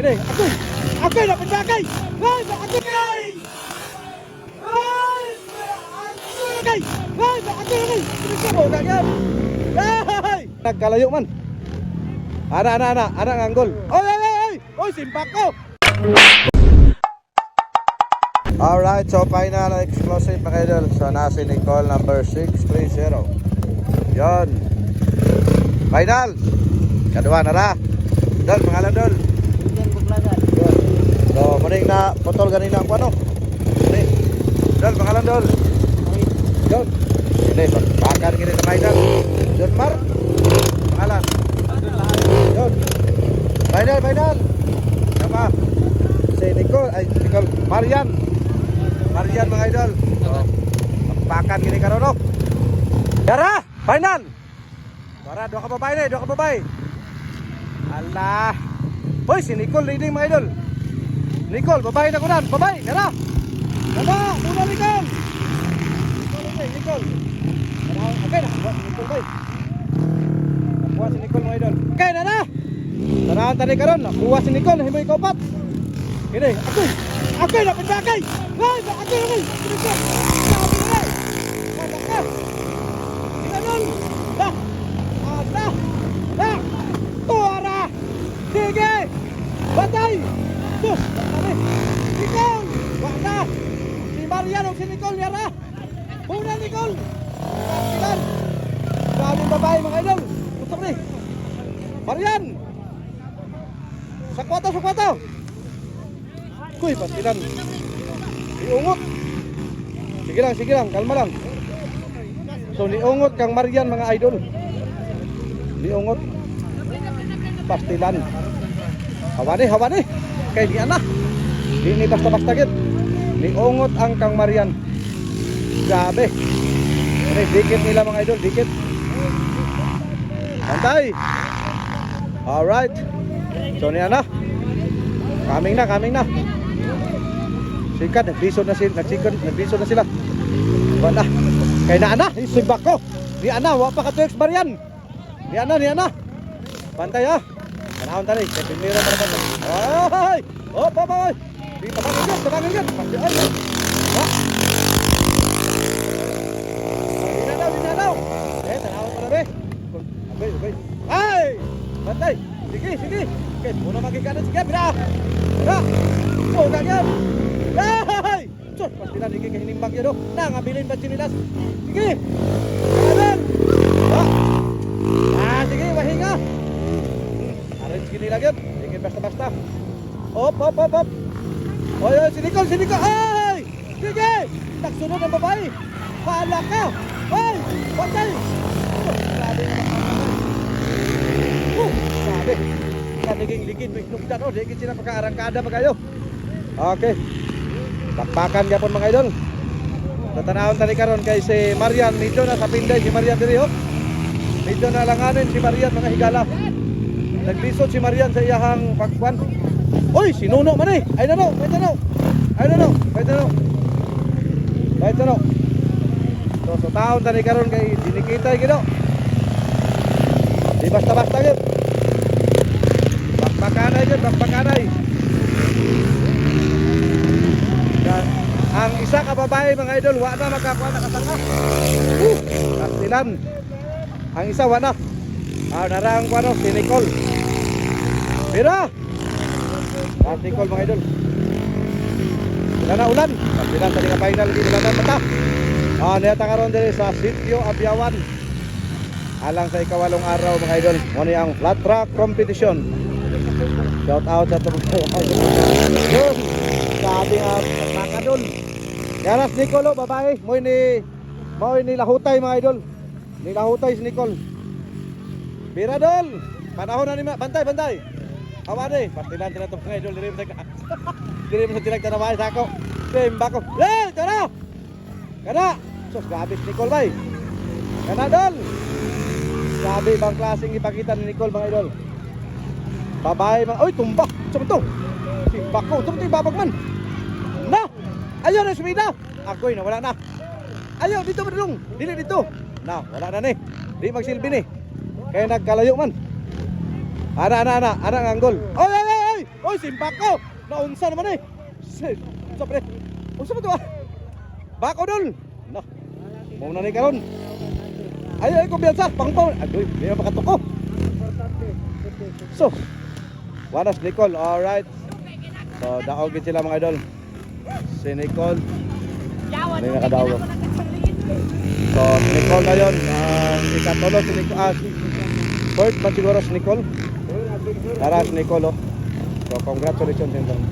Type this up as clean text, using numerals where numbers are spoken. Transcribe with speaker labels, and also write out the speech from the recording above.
Speaker 1: Ini, ako'y napagdakay! Ay, ako'y! Ay, ako'y! Sinusubo, ganyan! Ay! Nagkalayo man! Ana, ang anggol! Oy! Oy, simpak ko! Alright, so final explosive mga idol. So nasa Nicole number 630. Yon. Final! Kadua na ra! Dol, pangalan Dol! So, maning na potol ganina ang ano. Ini. Dol, pangalan Dol. Dol. Ini, bakar gini sa Maidal. Don Mar. Pangalan. Dol. Final. Sama. Si Nicole, Marian mga idol. So, bakar gini karon no. Dara, final. Para dua ka babay. Allah. Hoy, si Nicole leading mga idol. Nicole, babae na ko nan. Babae, tara. Muna Nicole. Nicole. Okay na. Nicole bay. Nakuha si Nicole mga idol. Okay na. Tanahan tani karon. Nakuha si Nicole. Himoy kaupat. Kini, ako'y napagdakay. Ay, ako'y. Ganun. Tuara. Sige. Batay. Sus, Nicole! Wala! Si Marian o si Nicole yara! Muna Nicole! Pasilan! Grabe babae mga idol! Gusto ni! Marian! Sakwato! Kuy, pasilan! Iungot! Sige lang, kalma lang! So, niungot kang Marian mga idol! Niungot! Pastilan! Hawani! Kay di ana. Di basta-basta gid. Niungot ang kang Marian. Grabe. Ini dikit nila mga idol, dikit. Antay. Alright. So ni ana. Coming na. Sikat nagbisod na sila. Wala. Kay na ana, isibak ko. Di ana wa pa ka to Marian. Di ana. Pantay ha. Panahon tali, kaya primero para bantay. Ay! Oy! Di tabangin yan. Pagdian yan. Dinanaw. Tanawin pa na be. Okay. Ay! Bantay. Sige. Okay, muna magkikanan. Sige, bira. Ganyan. Ay! Sus, pasti na digay kahinimbang yun. Ngabilin ba sinilas? Sige. Kanan. Sige, mahinga. Gini lagi, ingin basta-basta. Op. Oy, si Nicole. Ay! Sige! Nagsunod ang babae. Paala ka. Ay! Patay! Sabi. Kaniging ligid. Nugdan. Digit sila pagkaarangkada pa kayo. Okay. Takpakan niya po mga idol. Tatanahon tani karon kay si Marian. Medyo na sa pinday si Marian diri. Medyo na langanin si Marian mga higala. Naglisod si Marian sa iyahang pagkuan. Oy, sinuno man eh. I don't know. So taon tani karon kay dinikita gid. Di basta-basta gid. Bakbakanay. Ang isa ka babae mga idol, wa na makakuha na kasanga. Kastilan. Ang isa wa na. Narang ko si Nicole. Mira! Nicole mga idol. Wala na ulan. Sila sa liga final dito na mata. Niyata karon diri sa Sitio Abyawan. Alang sa ikawalong araw mga idol. Muna ang flat track competition. Shout out sa mga yun. Sabi nga makadol. Yaras Nicole babae. Mo ni lahutay mga idol. Nilahutay si Nicole. Biradol, panahon na ni bantay. Awani, pastilan tira tong idol diri mo sa tinag tanaway sa ako. Temba ko. Tara. Kana. Sus grabe si Nicole bay. Kana dol. Grabe bang klaseng ipakita ni Nicole mga idol. Babae mga oy tumbak. Saan to? Timbak ko, tumti babag man. Na. Ayaw na sumida. Ako'y nawala na. Ayaw dito madulong. Dili dito. Na, wala na ni. Di magsilbi ni. Kaya nagkalayo man. Ana ang anggol. Oy! Oy, simbako. Naunsa naman eh. Unsa pre? Unsa ba to ah? Bako dol. No. Mo na ni karon. Ay kumpiyansa, pangpaw. Adoy, di na makatuko. So, wanas Nicole, alright. So, daog gid sila mga idol. Si Nicole. Ano yung nakadaog? So, si Nicole na yun. Ikatulo si Nicole. Fourth man siguro si Nicole. Tara si Nicole, oh. So, congratulations din.